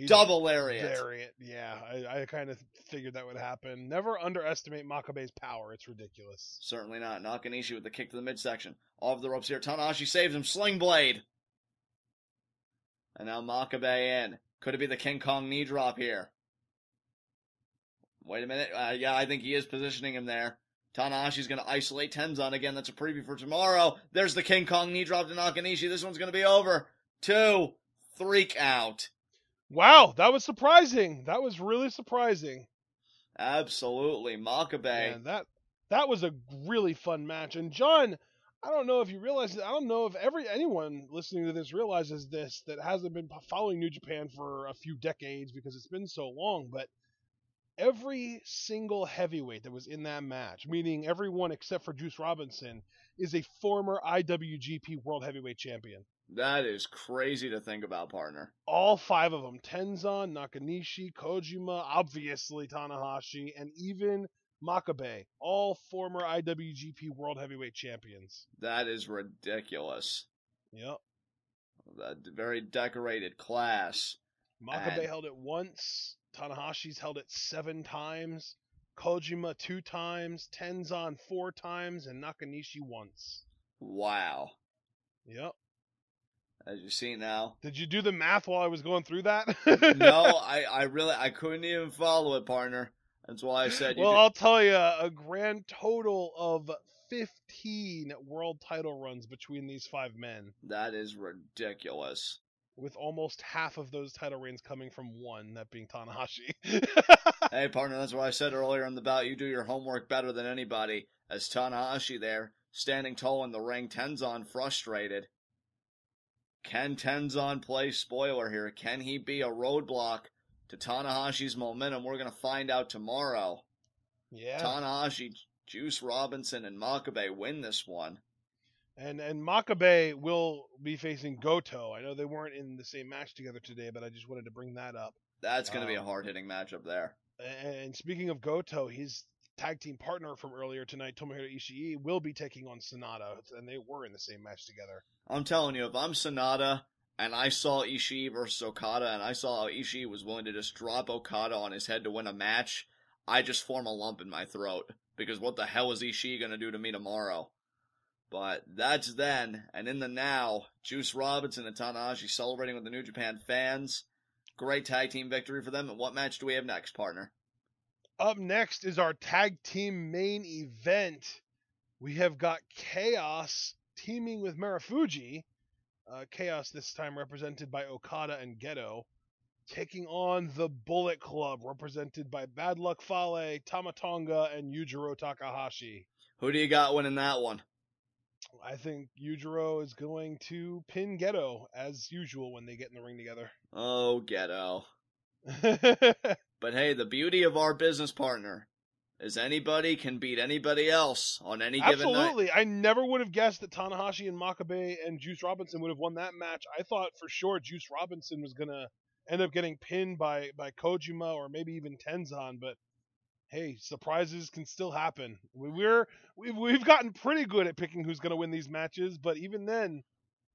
Double lariat. Yeah, I kind of figured that would happen. Never underestimate Makabe's power. It's ridiculous. Certainly not. Nakanishi with the kick to the midsection. Off the ropes here. Tanahashi saves him. Sling blade. And now Makabe in. Could it be the King Kong knee drop here? Wait a minute. Yeah, I think he is positioning him there. Tanahashi's going to isolate Tenzan again. That's a preview for tomorrow. There's the King Kong knee drop to Nakanishi. This one's going to be over. 2. Freak out. Wow, that was surprising. That was really surprising. Absolutely. Makabe. Man, that was a really fun match. And John, I don't know if you realize it. I don't know if anyone listening to this realizes this that hasn't been following New Japan for a few decades because it's been so long, but every single heavyweight that was in that match, meaning everyone except for Juice Robinson, is a former IWGP World Heavyweight Champion. That is crazy to think about, partner. All 5 of them. Tenzan, Nakanishi, Kojima, obviously Tanahashi, and even Makabe. All former IWGP World Heavyweight Champions. That is ridiculous. Yep. That very decorated class. Makabe held it once. Tanahashi's held it 7 times. Kojima 2 times. Tenzan 4 times. And Nakanishi once. Wow. Yep. As you see now. Did you do the math while I was going through that? No, I couldn't even follow it, partner. That's why I said I'll tell you, a grand total of 15 world title runs between these 5 men. That is ridiculous. With almost half of those title reigns coming from one, that being Tanahashi. Hey, partner, that's what I said earlier in the bout. You do your homework better than anybody. As Tanahashi there, standing tall in the ring, Tenzan frustrated. Can Tenzan play spoiler here? Can he be a roadblock to Tanahashi's momentum? We're going to find out tomorrow. Yeah. Tanahashi, Juice Robinson, and Makabe win this one. And Makabe will be facing Goto. I know they weren't in the same match together today, but I just wanted to bring that up. That's going to be a hard-hitting matchup there. And speaking of Goto, his tag team partner from earlier tonight, Tomohiro Ishii, will be taking on SANADA, and they were in the same match together. I'm telling you, if I'm SANADA and I saw Ishii versus Okada and I saw Ishii was willing to just drop Okada on his head to win a match, I just form a lump in my throat. Because what the hell is Ishii going to do to me tomorrow? But that's then, and in the now, Juice Robinson and Tanahashi celebrating with the New Japan fans. Great tag team victory for them. And what match do we have next, partner? Up next is our tag team main event. We have got Chaos teaming with Marufuji. Chaos this time represented by Okada and Gedo. Taking on the Bullet Club represented by Bad Luck Fale, Tama Tonga, and Yujiro Takahashi. Who do you got winning that one? I think Yujiro is going to pin Gedo, as usual, when they get in the ring together. Oh, Gedo. But hey, the beauty of our business partner is anybody can beat anybody else on any given night. Absolutely. I never would have guessed that Tanahashi and Makabe and Juice Robinson would have won that match. I thought for sure Juice Robinson was going to end up getting pinned by Kojima or maybe even Tenzan, but hey, surprises can still happen. We've gotten pretty good at picking who's going to win these matches, but even then,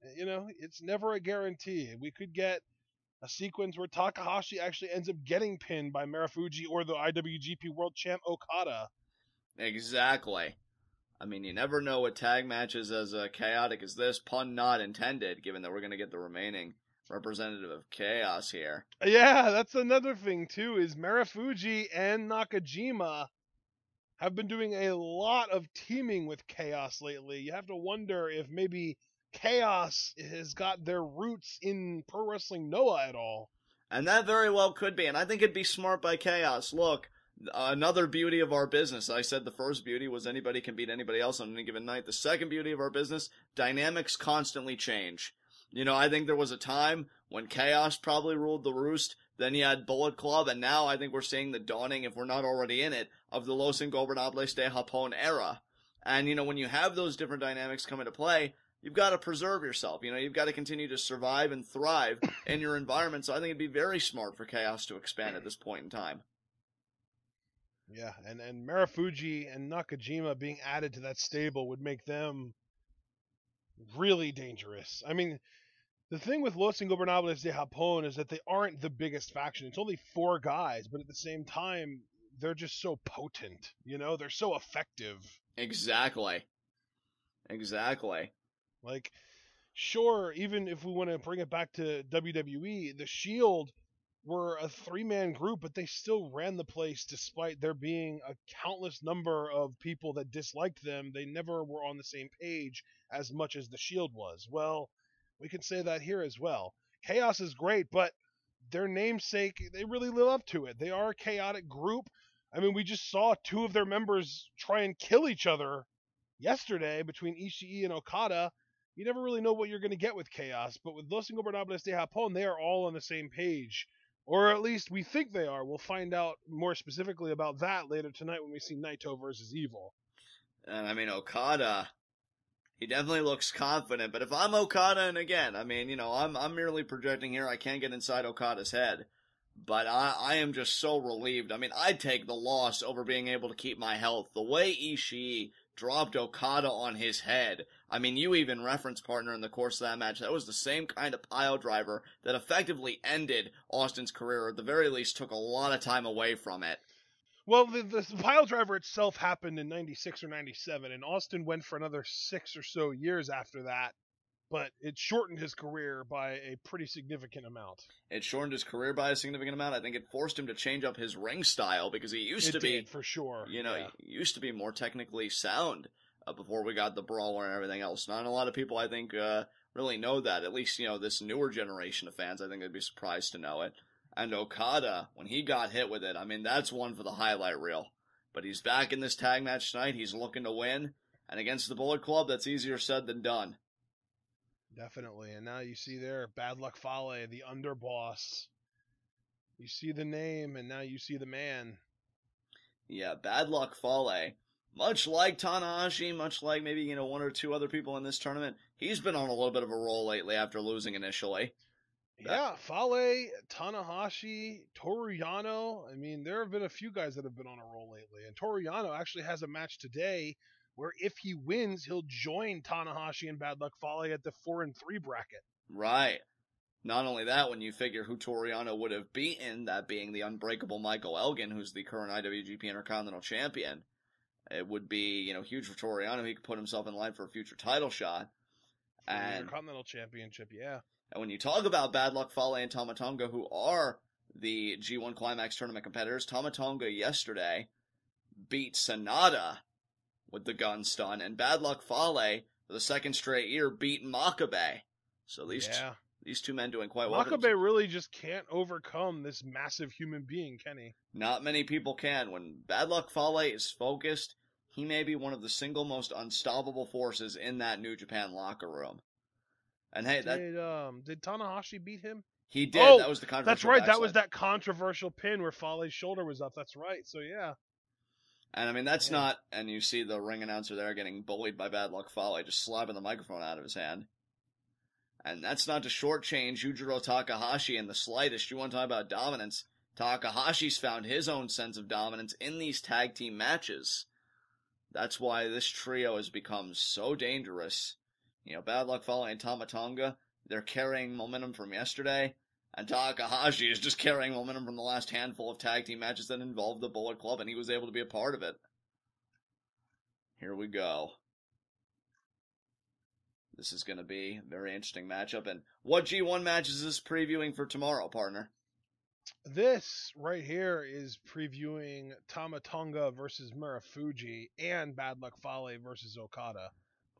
it's never a guarantee. We could get a sequence where Takahashi actually ends up getting pinned by Marufuji or the IWGP World Champ Okada. Exactly. I mean, you never know with tag matches as chaotic as this, pun not intended, given that we're going to get the remaining representative of chaos here. Yeah, that's another thing too, is Marufuji and Nakajima have been doing a lot of teaming with Chaos lately. You have to wonder if maybe Chaos has got their roots in Pro Wrestling Noah at all. And that very well could be, and I think it'd be smart by Chaos. Look, another beauty of our business. I said the first beauty was anybody can beat anybody else on any given night. The second beauty of our business, dynamics constantly change. You know, I think there was a time when Chaos probably ruled the roost. Then you had Bullet Club, and now I think we're seeing the dawning, if we're not already in it, of the Los Ingobernables de Japón era. And, you know, when you have those different dynamics come into play, you've got to preserve yourself. You know, you've got to continue to survive and thrive in your environment. So I think it'd be very smart for Chaos to expand at this point in time. Yeah, and Marufuji and Nakajima being added to that stable would make them really dangerous. I mean, the thing with Los Ingobernables de Japón is that they aren't the biggest faction. It's only 4 guys, but at the same time, they're just so potent. You know, they're so effective. Exactly. Like, sure, even if we want to bring it back to WWE, the Shield were a 3-man group, but they still ran the place despite there being a countless number of people that disliked them. They never were on the same page as much as the Shield was. Well, we can say that here as well. Chaos is great, but their namesake, they really live up to it. They are a chaotic group. I mean, we just saw 2 of their members try and kill each other yesterday between Ishii and Okada. You never really know what you're going to get with Chaos, but with Los Ingobernables de Japón, they are all on the same page. Or at least we think they are. We'll find out more specifically about that later tonight when we see Naito versus Evil. And I mean, Okada, he definitely looks confident, but if I'm Okada, and again, I mean, you know, I'm merely projecting here, I can't get inside Okada's head, but I am just so relieved. I mean, I'd take the loss over being able to keep my health. The way Ishii dropped Okada on his head, I mean, you even referenced, partner, in the course of that match, that was the same kind of pile driver that effectively ended Austin's career, or at the very least took a lot of time away from it. Well, the pile driver itself happened in 96 or 97, and Austin went for another 6 or so years after that, but it shortened his career by a pretty significant amount. It shortened his career by a significant amount. I think it forced him to change up his ring style, because he used to be, for sure. You know, he used to be more technically sound before we got the brawler and everything else. Not a lot of people, I think, really know that. At least, you know, this newer generation of fans, I think they'd be surprised to know it. And Okada, when he got hit with it, I mean, that's one for the highlight reel. But he's back in this tag match tonight. He's looking to win. And against the Bullet Club, that's easier said than done. Definitely. And now you see there, Bad Luck Fale, the underboss. You see the name, and now you see the man. Yeah, Bad Luck Fale. Much like Tanahashi, much like maybe, you know, 1 or 2 other people in this tournament, he's been on a little bit of a roll lately after losing initially. Yeah, Fale, Tanahashi, Toru Yano. I mean, there have been a few guys that have been on a roll lately. And Toru Yano actually has a match today where if he wins, he'll join Tanahashi and Bad Luck Fale at the 4-3 bracket. Right. Not only that, when you figure who Toru Yano would have beaten, that being the unbreakable Michael Elgin, who's the current IWGP Intercontinental Champion, it would be, you know, huge for Toru Yano. He could put himself in line for a future title shot. For the Intercontinental Championship, yeah. And when you talk about Bad Luck Fale and Tama Tonga, who are the G1 Climax tournament competitors, Tama Tonga yesterday beat SANADA with the gun stun, and Bad Luck Fale, for the second straight year, beat Makabe. So these 2 men doing quite well. Makabe really just can't overcome this massive human being, can he? Not many people can. When Bad Luck Fale is focused, he may be one of the single most unstoppable forces in that New Japan locker room. And hey, did Tanahashi beat him? He did. Oh, that was the controversial. That's right. That was that controversial pin where Fale's shoulder was up. That's right. So yeah. And I mean, that's not. And you see the ring announcer there getting bullied by Bad Luck Fale, just slapping the microphone out of his hand. And that's not to shortchange Yujiro Takahashi in the slightest. You want to talk about dominance? Takahashi's found his own sense of dominance in these tag team matches. That's why this trio has become so dangerous. You know, Bad Luck Fale and Tama Tonga, they're carrying momentum from yesterday, and Takahashi is just carrying momentum from the last handful of tag team matches that involved the Bullet Club, and he was able to be a part of it. Here we go. This is going to be a very interesting matchup. And what G1 match is this previewing for tomorrow, partner? This right here is previewing Tama Tonga versus Marufuji and Bad Luck Fale versus Okada.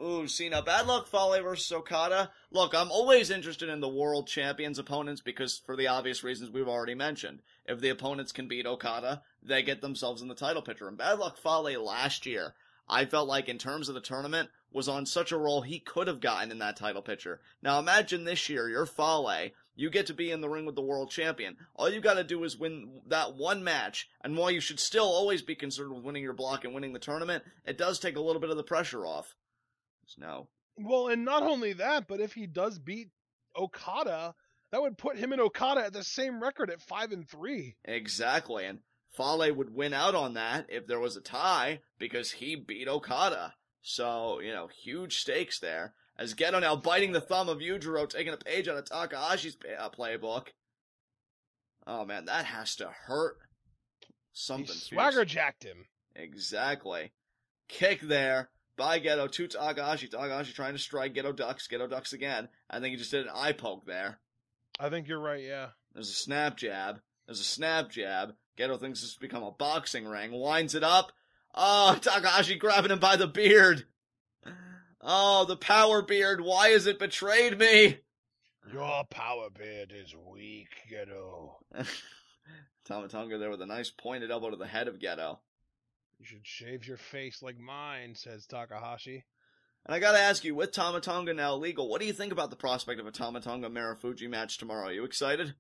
Ooh, see, now Bad Luck Fale versus Okada. Look, I'm always interested in the world champions opponents because for the obvious reasons we've already mentioned. If the opponents can beat Okada, they get themselves in the title picture. And Bad Luck Fale last year, I felt like in terms of the tournament, was on such a roll he could have gotten in that title picture. Now imagine this year, you're Fale, you get to be in the ring with the world champion. All you gotta do is win that one match, and while you should still always be concerned with winning your block and winning the tournament, it does take a little bit of the pressure off. No. Well, and not only that, but if he does beat Okada, that would put him and Okada at the same record at 5-3. Exactly, and Fale would win out on that if there was a tie because he beat Okada. So, huge stakes there. As Gedo now biting the thumb of Yujiro, taking a page out of Takahashi's playbook. Oh man, that has to hurt. Something. He swagger jacked him. Exactly. Kick there by Gedo to Takahashi. Takahashi trying to strike. Gedo ducks again. I think he just did an eye poke there. I think you're right, yeah. There's a snap jab. Gedo thinks this has become a boxing ring. Winds it up. Oh, Takahashi grabbing him by the beard. Oh, the power beard. Why has it betrayed me? Your power beard is weak, Gedo. Tama Tonga there with a nice pointed elbow to the head of Gedo. You should shave your face like mine, says Takahashi. And I gotta ask you, with Tama Tonga now legal, what do you think about the prospect of a Tama Tonga Marufuji match tomorrow? Are you excited?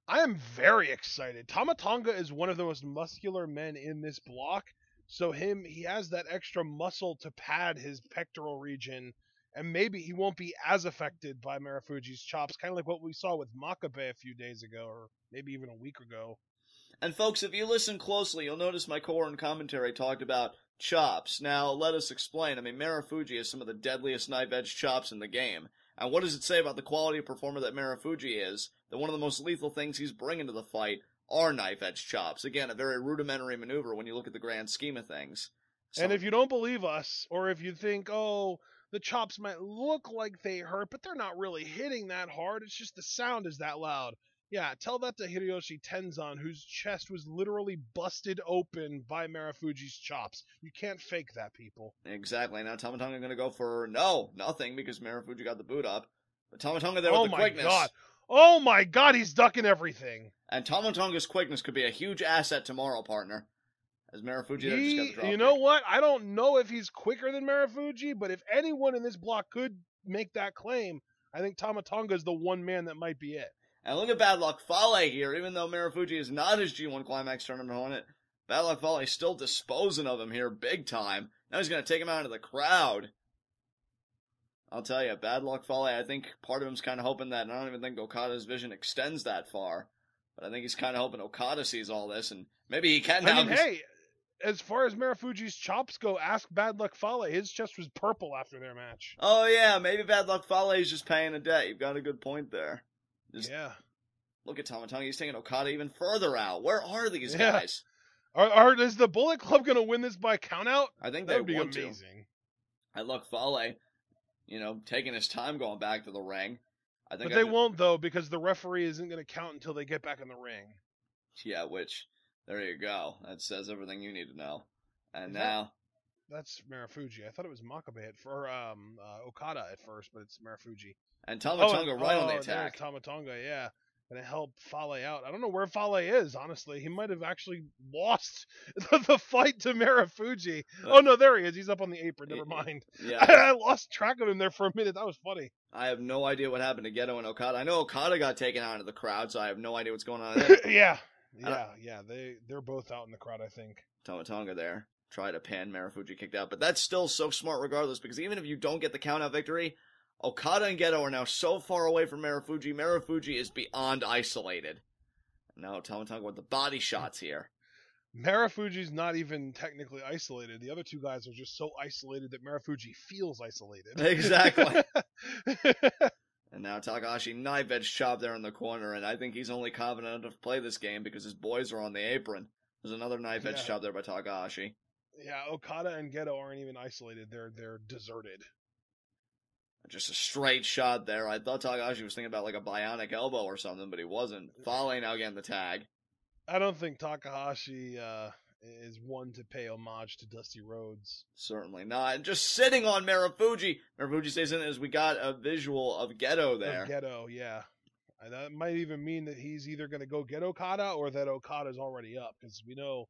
I am very excited. Tama Tonga is one of the most muscular men in this block, so he has that extra muscle to pad his pectoral region, and maybe he won't be as affected by Marufuji's chops, kind of like what we saw with Makabe a few days ago, or maybe even a week ago. And folks, if you listen closely, you'll notice my core and commentary talked about chops. Now, let us explain. Marufuji has some of the deadliest knife-edge chops in the game. And what does it say about the quality of performer that Marufuji is? That one of the most lethal things he's bringing to the fight are knife-edge chops. Again, a very rudimentary maneuver when you look at the grand scheme of things. And if you don't believe us, or if you think, oh, the chops might look like they hurt, but they're not really hitting that hard, it's just the sound is that loud. Yeah, tell that to Hiroshi Tenzan, whose chest was literally busted open by Marufuji's chops. You can't fake that, people. Exactly. Now Tama Tonga going to go for nothing, because Marufuji got the boot up. But Tama Tonga there with the quickness. God. Oh my god, he's ducking everything. And Tama Tonga's quickness could be a huge asset tomorrow, partner. As Marufuji there just got the drop. You know what? I don't know if he's quicker than Marufuji, but if anyone in this block could make that claim, I think Tama Tonga is the one man that might be it. And look at Bad Luck Fale here. Even though Marufuji is not his G1 Climax tournament opponent, Bad Luck Fale is still disposing of him here big time. Now he's going to take him out into the crowd. I'll tell you, Bad Luck Fale, I think part of him's kind of hoping that, and I don't even think Okada's vision extends that far, but I think he's kind of hoping Okada sees all this, and maybe he can now. Hey, as far as Marufuji's chops go, ask Bad Luck Fale. His chest was purple after their match. Oh yeah, maybe Bad Luck Fale is just paying a debt. You've got a good point there. Yeah. Look at Tama Tonga. He's taking Okada even further out. Where are these guys? Is the Bullet Club going to win this by countout? I think that they would be want amazing. To. I look Fale, taking his time going back to the ring. But they won't, though, because the referee isn't going to count until they get back in the ring. Yeah, there you go. That says everything you need to know. And that's Marufuji. I thought it was Makabe for Okada at first, but it's Marufuji. And Tama Tonga right on the attack. Tama Tonga, yeah. Gonna help Fale out. I don't know where Fale is, honestly. He might have actually lost the fight to Marufuji. Oh no, there he is. He's up on the apron. Never mind. Yeah. I lost track of him there for a minute. That was funny. I have no idea what happened to Gedo and Okada. I know Okada got taken out of the crowd, so I have no idea what's going on there. Yeah. They're both out in the crowd, I think. Tama Tonga there. Try to pin, Marufuji kicked out. But that's still so smart regardless, because even if you don't get the count-out victory, Okada and Gedo are now so far away from Marufuji. Marufuji is beyond isolated. Now Tama Tonga with the body shots here. Marufuji's not even technically isolated. The other two guys are just so isolated that Marufuji feels isolated. Exactly. And now Takahashi knife edge chop there in the corner, and I think he's only confident enough to play this game because his boys are on the apron. There's another knife edge chop there by Takahashi. Yeah, Okada and Gedo aren't even isolated. They're deserted. just a straight shot there. I thought Takahashi was thinking about like a bionic elbow or something, but he wasn't. Fale now getting the tag. I don't think Takahashi is one to pay homage to Dusty Rhodes. Certainly not. And just sitting on Marufuji. Marufuji stays in as we got a visual of Gedo there. Of Gedo, yeah. And that might even mean that he's either going to go get Okada or that Okada's already up, because we know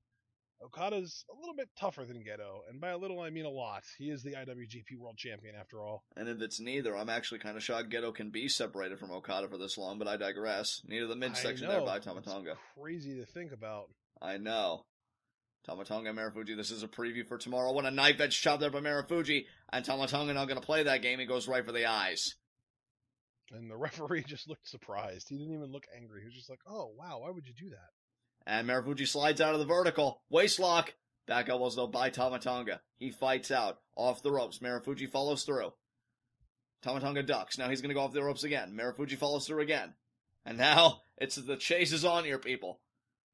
Okada's a little bit tougher than Gedo, and by a little I mean a lot. He is the IWGP World Champion after all. And if it's neither, I'm actually kind of shocked Gedo can be separated from Okada for this long, but I digress. Neither the midsection there by Tama Tonga. Crazy to think about. I know. Tama Tonga and Marufuji, this is a preview for tomorrow. What a knife edge chop there by Marufuji, and Tama Tonga not going to play that game. He goes right for the eyes. And the referee just looked surprised. He didn't even look angry. He was just like, oh, wow, why would you do that? And Marufuji slides out of the vertical. Waistlock. Back elbows, though, by Tama Tonga. He fights out. Off the ropes. Marufuji follows through. Tama Tonga ducks. Now he's going to go off the ropes again. Marufuji follows through again. And now it's the chase is on here, people.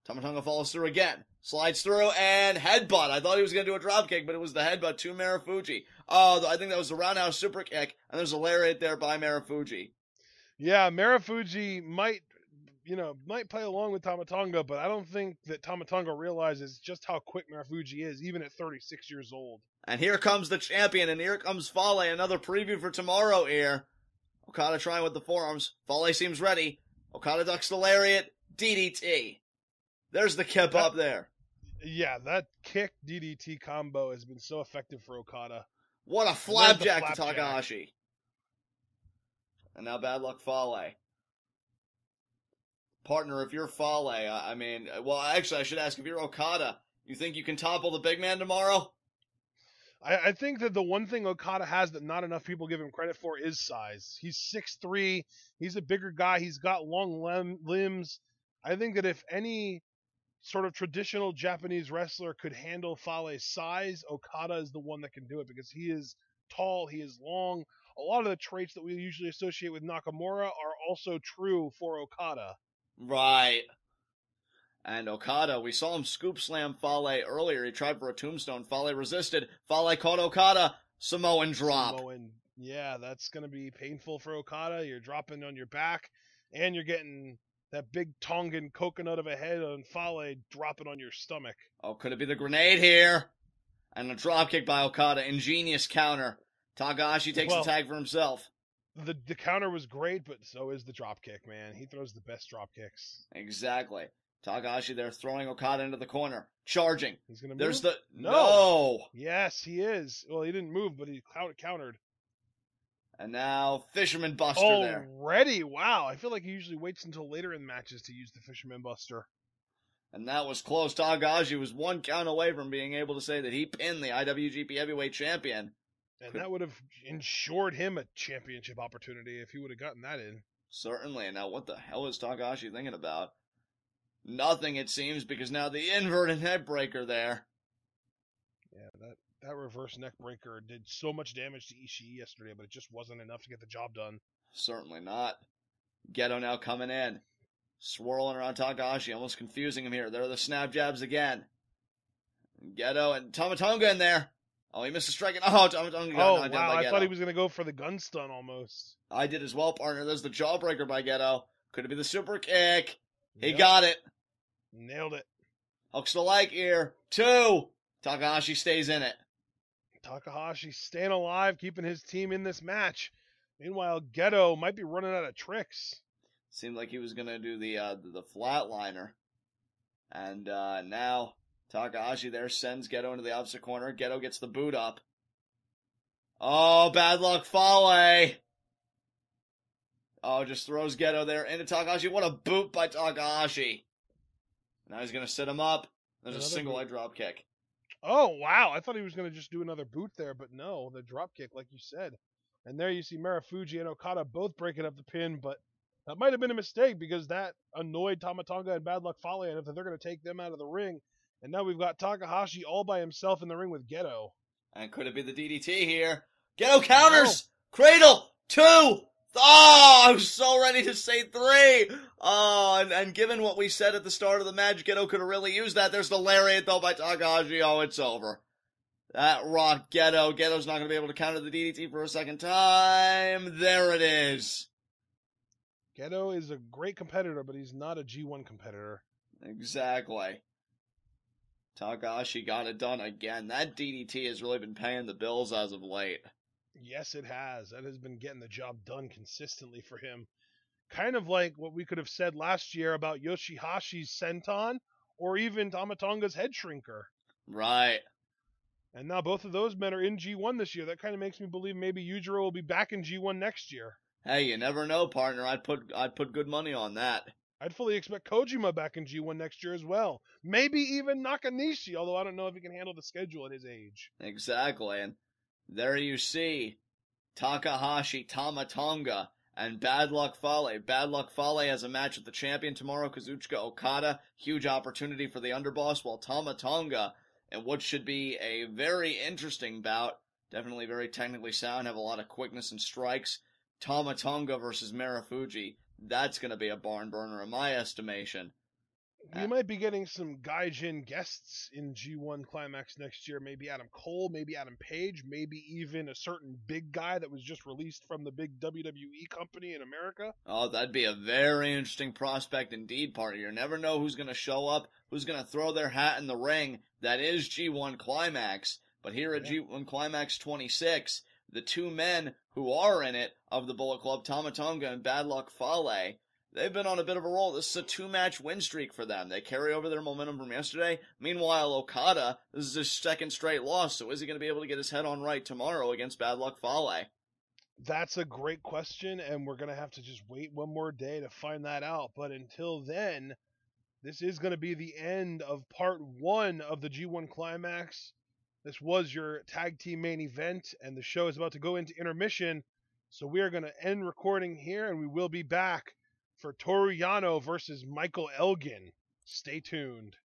Tama Tonga follows through again. Slides through and headbutt. I thought he was going to do a dropkick, but it was the headbutt to Marufuji. Oh, I think that was the roundhouse super kick. And there's a lariat there by Marufuji. Yeah, Marufuji might play along with Tama Tonga, but I don't think that Tama Tonga realizes just how quick Marufuji is, even at 36 years old. And here comes the champion, and here comes Fale. Another preview for tomorrow here. Okada trying with the forearms. Fale seems ready. Okada ducks the lariat. DDT. There's the kip up there. Yeah, that kick DDT combo has been so effective for Okada. What a flapjack to Takahashi. And now bad luck Fale. Partner, if you're Fale, actually I should ask, if you're Okada, you think you can topple the big man tomorrow? I think that the one thing Okada has that not enough people give him credit for is size. He's 6'3", he's a bigger guy, he's got long limbs. I think that if any sort of traditional Japanese wrestler could handle Fale's size, Okada is the one that can do it, because he is tall, he is long. A lot of the traits that we usually associate with Nakamura are also true for Okada. Right. And Okada, we saw him scoop slam Fale earlier. He tried for a tombstone. Fale resisted. Fale caught Okada. Samoan drop. Yeah, that's going to be painful for Okada. You're dropping on your back, and you're getting that big Tongan coconut of a head on Fale dropping on your stomach. Oh, could it be the grenade here? And a dropkick by Okada. Ingenious counter. Takahashi takes the tag for himself. The counter was great, but so is the dropkick, man. He throws the best dropkicks. Exactly. Takahashi there throwing Okada into the corner. Charging. He's going to move? There's the... No! Yes, he is. Well, he didn't move, but he countered. And now, Fisherman Buster there. Already? Wow. I feel like he usually waits until later in matches to use the Fisherman Buster. And that was close. Takahashi was one count away from being able to say that he pinned the IWGP Heavyweight Champion. And that would have ensured him a championship opportunity if he would have gotten that in. Certainly. And now what the hell is Takahashi thinking about? Nothing, it seems, because now the inverted neck breaker there. Yeah, that reverse neck breaker did so much damage to Ishii yesterday, but it just wasn't enough to get the job done. Certainly not. Gedo now coming in. Swirling around Takahashi, almost confusing him here. There are the snap jabs again. Gedo and Tama Tonga in there. Oh, he missed a strike. Tama Tonga got knocked down by Gedo. I thought he was going to go for the gun stun almost. I did as well, partner. There's the jawbreaker by Gedo. Could it be the super kick? He got it. Nailed it. Hooks the leg here. 2. Takahashi stays in it. Takahashi staying alive, keeping his team in this match. Meanwhile, Gedo might be running out of tricks. Seemed like he was going to do the flatliner. And now Takahashi there sends Gedo into the opposite corner. Gedo gets the boot up. Oh, bad luck Fale. Oh, just throws Gedo there into Takahashi. What a boot by Takahashi. Now he's going to set him up. There's another a single leg drop kick. Oh, wow. I thought he was going to just do another boot there, but no, the drop kick, like you said. And there you see Marufuji and Okada both breaking up the pin, but that might have been a mistake because that annoyed Tama Tonga and Bad Luck Fale, and if they're going to take them out of the ring. And now we've got Takahashi all by himself in the ring with Gedo. And could it be the DDT here? Gedo counters! No. Cradle! 2! Oh, I was so ready to say 3. Oh, and given what we said at the start of the match, Gedo could have really used that. There's the lariat, though, by Takahashi. Oh, it's over. That rocked Gedo. Gedo's not going to be able to counter the DDT for a second time. There it is. Gedo is a great competitor, but he's not a G1 competitor. Exactly. Takahashi got it done again. That DDT has really been paying the bills as of late. Yes, it has. That has been getting the job done consistently for him. Kind of like what we could have said last year about Yoshihashi's senton, or even Tama Tonga's head shrinker. Right. And now both of those men are in G1 this year. That kind of makes me believe maybe Yujiro will be back in G1 next year. Hey, you never know, partner. I'd put good money on that. I'd fully expect Kojima back in G1 next year as well. Maybe even Nakanishi, although I don't know if he can handle the schedule at his age. Exactly, and there you see Takahashi, Tama Tonga, and Bad Luck Fale. Bad Luck Fale has a match with the champion tomorrow, Kazuchika Okada. Huge opportunity for the underboss, while Tama Tonga, in what should be a very interesting bout, definitely very technically sound, have a lot of quickness and strikes. Tama Tonga versus Marufuji. That's going to be a barn burner in my estimation. We might be getting some Gaijin guests in G1 Climax next year. Maybe Adam Cole, maybe Adam Page, maybe even a certain big guy that was just released from the big WWE company in America. Oh, that'd be a very interesting prospect indeed, partner. You never know who's going to show up, who's going to throw their hat in the ring. That is G1 Climax. But here at G1 Climax 26, the two men who are in it of the Bullet Club, Tama Tonga and Bad Luck Fale, they've been on a bit of a roll. This is a two-match win streak for them. They carry over their momentum from yesterday. Meanwhile, Okada, this is his second straight loss, so is he going to be able to get his head on right tomorrow against Bad Luck Fale? That's a great question, and we're going to have to just wait one more day to find that out. But until then, this is going to be the end of part 1 of the G1 Climax. This was your tag team main event, and the show is about to go into intermission. So we are going to end recording here, and we will be back for Toru Yano versus Michael Elgin. Stay tuned.